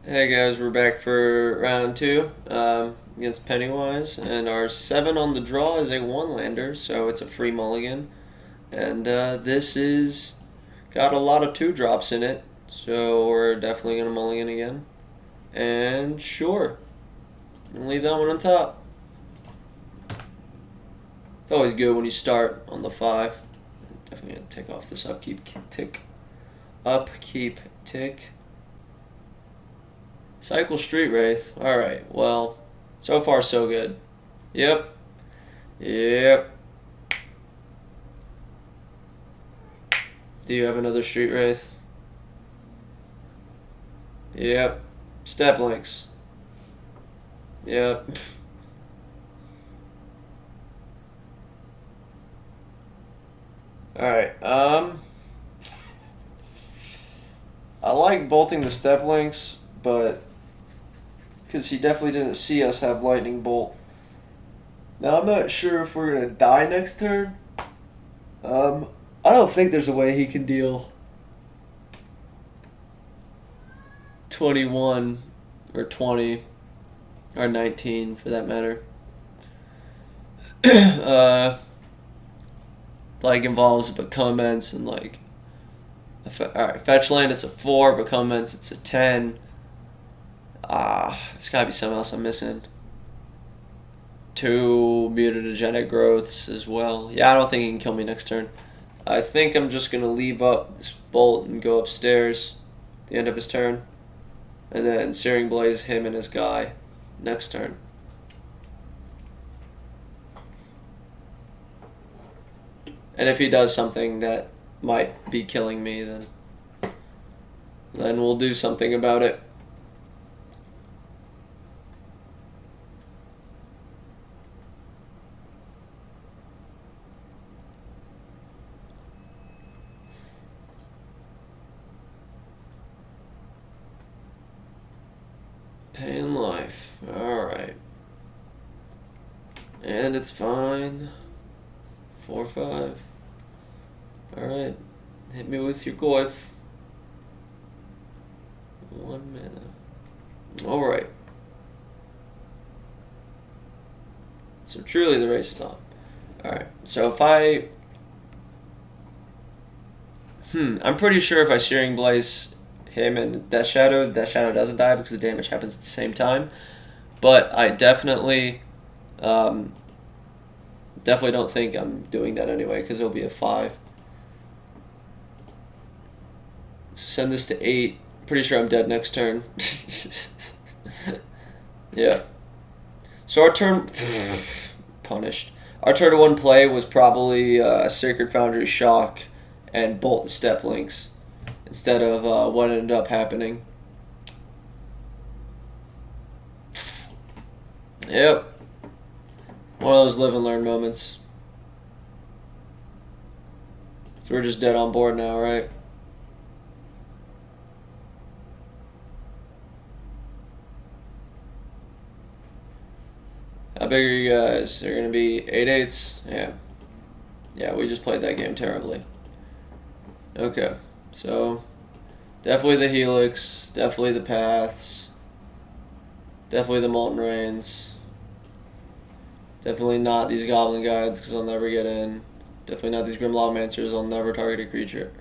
Hey guys, we're back for round two against Pennywise, and our 7 on the draw is a one-lander, so it's a free mulligan. And this is got a lot of 2 drops in it, so we're definitely going to mulligan again. And sure, I'm leave that one on top. It's always good when you start on the 5. Definitely going to take off this upkeep tick. Upkeep tick. Cycle Street Wraith. Alright, well, so far so good. Yep. Yep. Do you have another Street Wraith? Yep. Step links. Yep. Alright, I like bolting the step links, but because he definitely didn't see us have lightning bolt. Now I'm not sure if we're gonna die next turn. I don't think there's a way he can deal 21 or 20 or 19 for that matter. Like involves but comments and like. Alright, fetch land it's a 4, but comments it's a 10. There's gotta be something else I'm missing. 2 mutagenic growths as well. Yeah, I don't think he can kill me next turn. I think I'm just gonna leave up this bolt and go upstairs at the end of his turn. And then Searing Blaze him and his guy next turn. And if he does something that might be killing me, then we'll do something about it. Pain life. Alright. And it's fine. 4/5. Alright. Hit me with your Goyf. 1 mana. Alright. So truly the race is on. Alright. So if I'm pretty sure if I Searing Blaze him and Death Shadow doesn't die because the damage happens at the same time. But I definitely don't think I'm doing that anyway because it'll be a 5. So send this to 8. Pretty sure I'm dead next turn. Yeah. So our turn punished. Our turn to 1 play was probably Sacred Foundry Shock and Bolt the Step Links instead of what ended up happening. Yep. One of those live and learn moments. So we're just dead on board now, right? How big are you guys? They're gonna be 8/8? Yeah. Yeah, we just played that game terribly. Okay. So definitely the Helix, definitely the Paths, definitely the Molten Rains, definitely not these Goblin Guides because I'll never get in, definitely not these Grim Lawmancers, I'll never target a creature,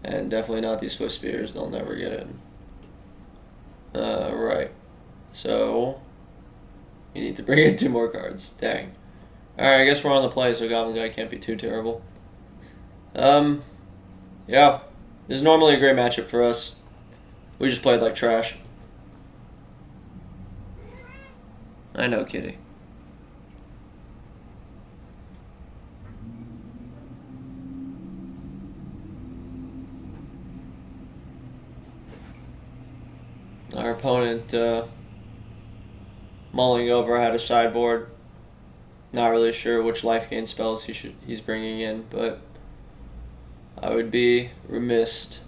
and definitely not these Swift Spears, they'll never get in. Right. So you need to bring in 2 more cards. Dang. Alright, I guess we're on the play, so Goblin Guy can't be too terrible. Yeah. This is normally a great matchup for us. We just played like trash. I know, kitty. Our opponent, mulling over, had a sideboard. Not really sure which life gain spells he's bringing in, but I would be remiss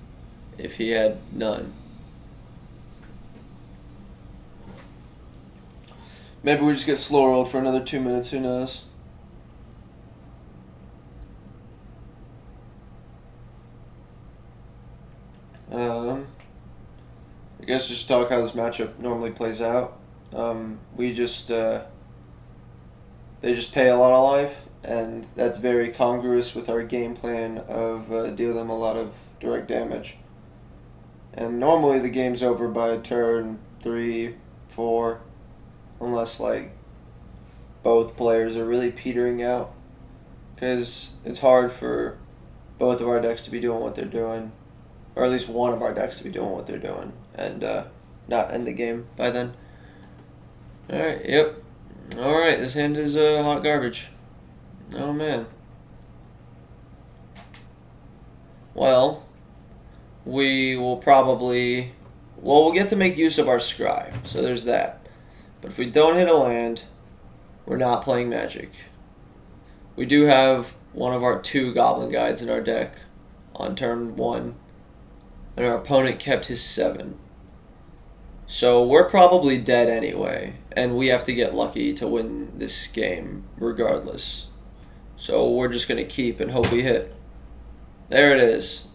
if he had none. Maybe we just get slow rolled for another 2 minutes, who knows? I guess guess just talk how this matchup normally plays out. We just they just pay a lot of life, and that's very congruous with our game plan of deal them a lot of direct damage. And normally the game's over by turn 3, 4, unless like both players are really petering out, because it's hard for both of our decks to be doing what they're doing, or at least one of our decks to be doing what they're doing, and not end the game by then. Alright, yep. Alright, this hand is hot garbage. Oh man. Well, we will probably... Well, we'll get to make use of our scry, so there's that. But if we don't hit a land, we're not playing Magic. We do have one of our 2 Goblin Guides in our deck on turn 1, and our opponent kept his 7. So we're probably dead anyway, and we have to get lucky to win this game regardless. So we're just going to keep and hope we hit. There it is.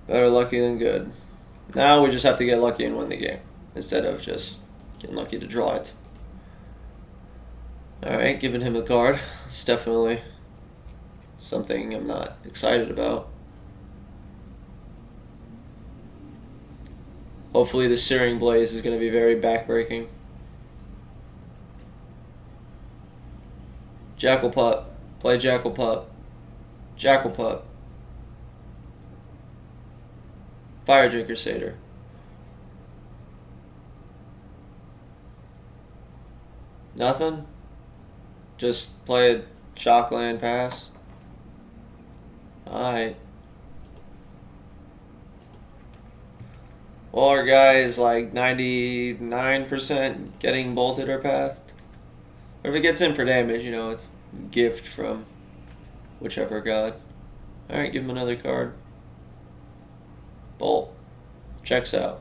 Better lucky than good. Now we just have to get lucky and win the game, instead of just getting lucky to draw it. Alright, giving him a card. It's definitely something I'm not excited about. Hopefully the Searing Blaze is going to be very backbreaking. Jackal Pup. Play Jackal Pup. Jackal Pup. Fire Drinker Satyr. Nothing? Just play a Shockland pass? Alright. Well, our guy is like 99% getting bolted or pathed. Or if it gets in for damage, you know, it's gift from whichever god. Alright, give him another card. Bolt. Checks out.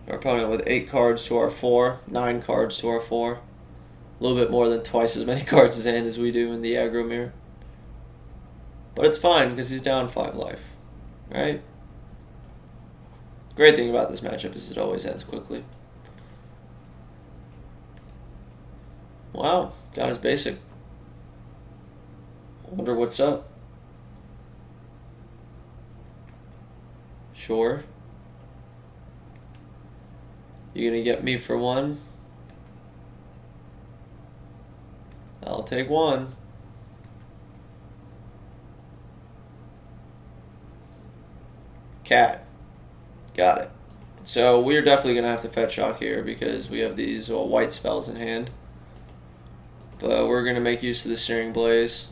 Our opponent with 8 cards to our 4, 9 cards to our 4. A little bit more than twice as many cards in hand as we do in the aggro mirror. But it's fine, because he's down 5 life. Right? Great thing about this matchup is it always ends quickly. Wow, got his basic. Wonder what's up. Sure. You gonna get me for 1? I'll take 1. Cat. Got it. So we're definitely going to have to fetch shock here because we have these white spells in hand. But we're going to make use of the Searing Blaze.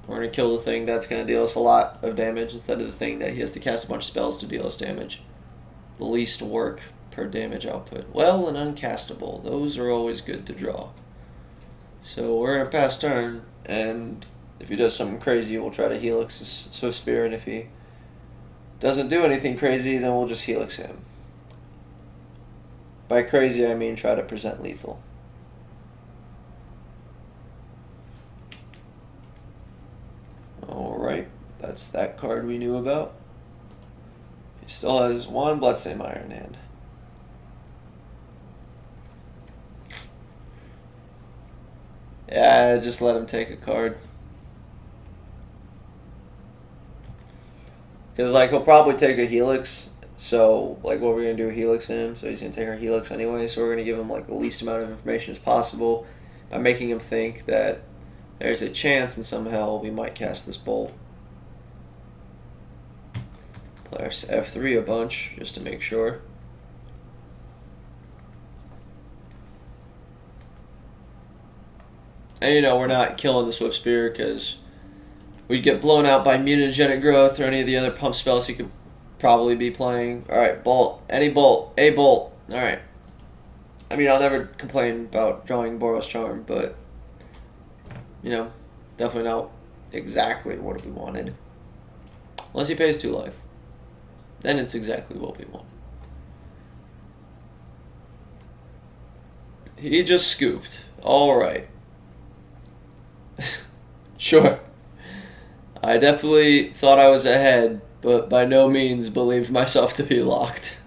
We're going to kill the thing that's going to deal us a lot of damage instead of the thing that he has to cast a bunch of spells to deal us damage. The least work per damage output. Well, and uncastable. Those are always good to draw. So we're going to pass turn, and if he does something crazy, we'll try to Helix Swift Spear, and if he doesn't do anything crazy, then we'll just Helix him. By crazy, I mean try to present lethal. Alright, that's that card we knew about. He still has 1 Bloodstained Mire in hand. Yeah, just let him take a card. Because, like, he'll probably take a Helix. So, like, what we're going to do, Helix him. So he's going to take our Helix anyway. So we're going to give him, like, the least amount of information as possible by making him think that there's a chance in some hell we might cast this bolt. Play our F3 a bunch, just to make sure. And, you know, we're not killing the Swift Spear because we'd get blown out by Mutagenic Growth or any of the other pump spells he could probably be playing. Alright, bolt. Any bolt. A bolt. Alright. I mean, I'll never complain about drawing Boros Charm, but, you know, definitely not exactly what we wanted. Unless he pays 2 life. Then it's exactly what we want. He just scooped. Alright. Sure. I definitely thought I was ahead, but by no means believed myself to be locked.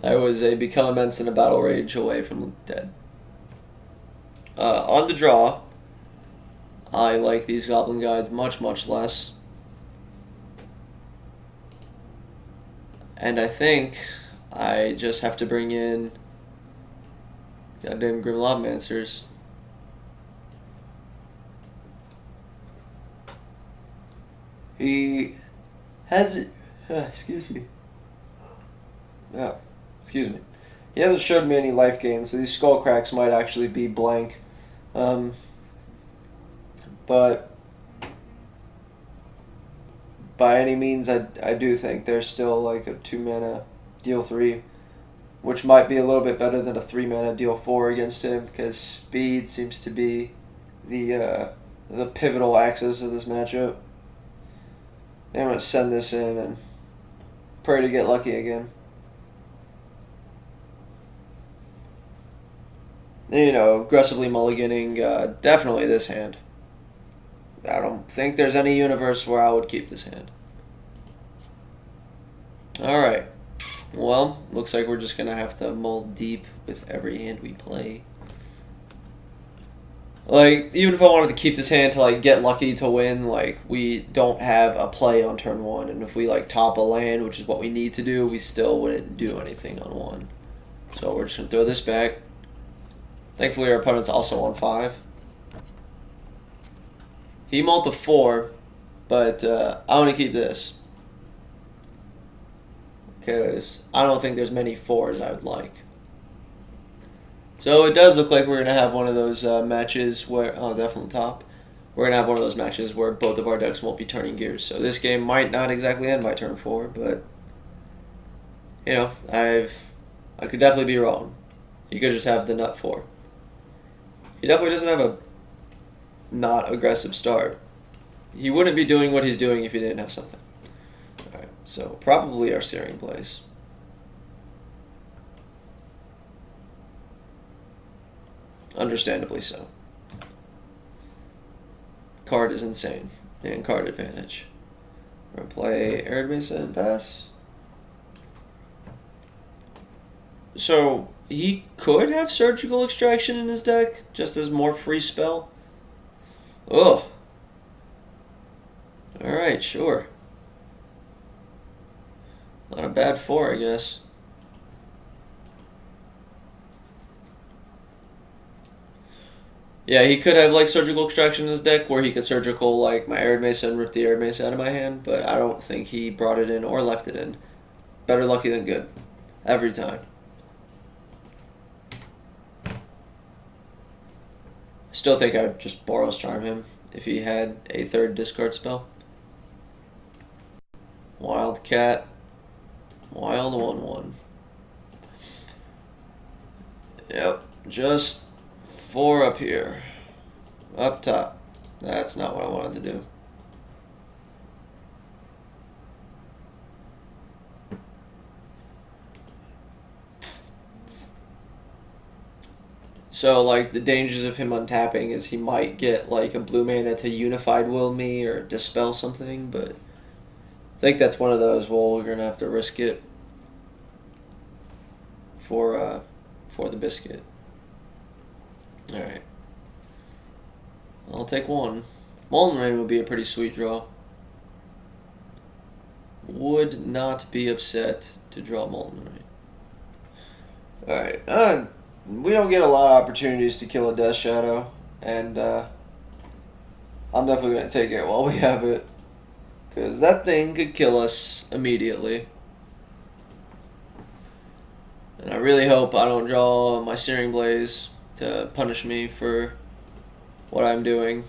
I was a become immense and a battle rage away from dead. On the draw, I like these goblin guides much, much less. And I think I just have to bring in goddamn Grim Lobmancers. He hasn't. Excuse me. Yeah, excuse me. He hasn't showed me any life gain, so these skull cracks might actually be blank. Um, but by any means, I do think there's still like a 2 mana deal 3, which might be a little bit better than a 3 mana deal 4 against him, because speed seems to be the pivotal axis of this matchup. I'm going to send this in and pray to get lucky again. You know, aggressively mulliganing, definitely this hand. I don't think there's any universe where I would keep this hand. Alright. Well, looks like we're just going to have to mull deep with every hand we play. Like, even if I wanted to keep this hand to, like, get lucky to win, like, we don't have a play on turn 1. And if we, like, top a land, which is what we need to do, we still wouldn't do anything on 1. So we're just going to throw this back. Thankfully, our opponent's also on 5. He mulled the 4, but I want to keep this. Because I don't think there's many 4s I would like. So it does look like we're going to have one of those matches where... Oh, definitely top. We're going to have one of those matches where both of our decks won't be turning gears. So this game might not exactly end by turn 4, but... You know, I could definitely be wrong. He could just have the nut 4. He definitely doesn't have a not aggressive start. He wouldn't be doing what he's doing if he didn't have something. Alright, so probably our Searing Blaze. Understandably so. Card is insane. And card advantage. We're going to play Arid Mesa and pass. So, he could have Surgical Extraction in his deck, just as more free spell. Ugh. Alright, sure. Not a bad 4, I guess. Yeah, he could have, like, Surgical Extraction in his deck, where he could Surgical, like, my Arid Mesa and rip the Arid Mesa out of my hand, but I don't think he brought it in or left it in. Better lucky than good. Every time. Still think I'd just Boros Charm him if he had a 3rd discard spell. Wildcat. Wild 1/1. Yep, just 4 up here. Up top. That's not what I wanted to do. So, like, the dangers of him untapping is he might get, like, a blue mana to Unified Will me or Dispel something, but I think that's one of those, well, we're going to have to risk it for the biscuit. Alright. I'll take 1. Molten Rain would be a pretty sweet draw. Would not be upset to draw Molten Rain. Alright. We don't get a lot of opportunities to kill a Death Shadow, and I'm definitely going to take it while we have it, because that thing could kill us immediately. And I really hope I don't draw my Searing Blaze to punish me for what I'm doing.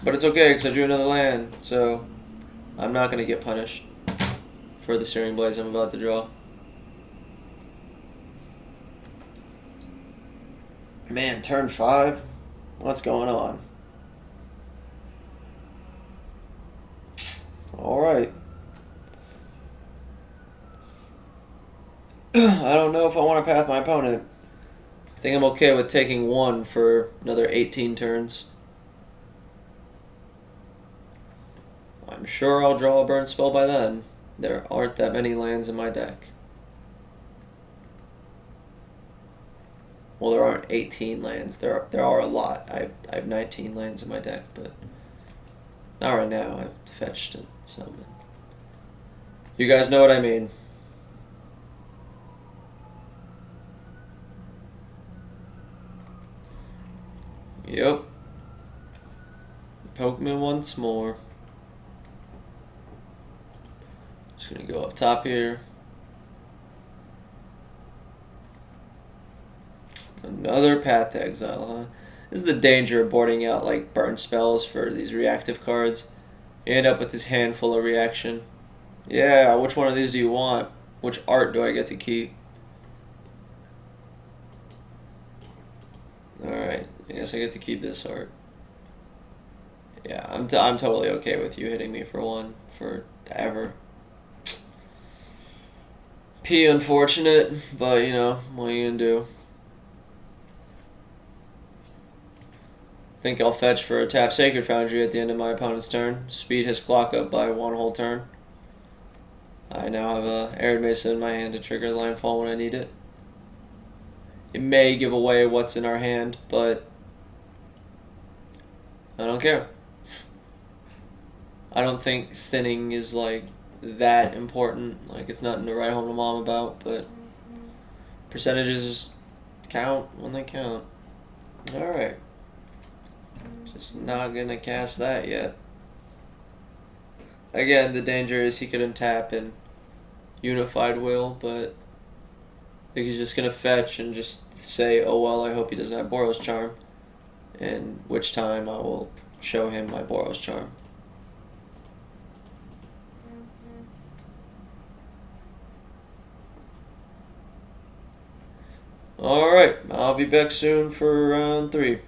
But it's okay, because I drew another land, so I'm not going to get punished for the Searing Blaze I'm about to draw. Man, turn 5? What's going on? Alright. I don't know if I want to path my opponent. think I'm okay with taking 1 for another 18 turns. I'm sure I'll draw a burn spell by then. There aren't that many lands in my deck. Well, there aren't 18 lands. There are a lot. I have 19 lands in my deck, but not right now. I've fetched and summoned. You guys know what I mean. Yep. Poke me once more. Just gonna go up top here. Another Path to Exile, huh? This is the danger of boarding out like burn spells for these reactive cards. You end up with this handful of reaction. Yeah, which one of these do you want? Which art do I get to keep? Alright, I guess I get to keep this art. Yeah, I'm totally okay with you hitting me for 1 forever. P unfortunate, but you know, what are you gonna do? Think I'll fetch for a tap Sacred Foundry at the end of my opponent's turn. Speed his clock up by 1 whole turn. I now have a Arid Mesa in my hand to trigger landfall when I need it. It may give away what's in our hand, but I don't care. I don't think thinning is like that important. Like it's nothing to write home to mom about, but percentages count when they count. Alright. Just not gonna cast that yet. Again, the danger is he could untap and Unified Will, but I think he's just gonna fetch and just say, oh well, I hope he doesn't have Boros Charm. And which time I will show him my Boros Charm. Alright, I'll be back soon for round 3.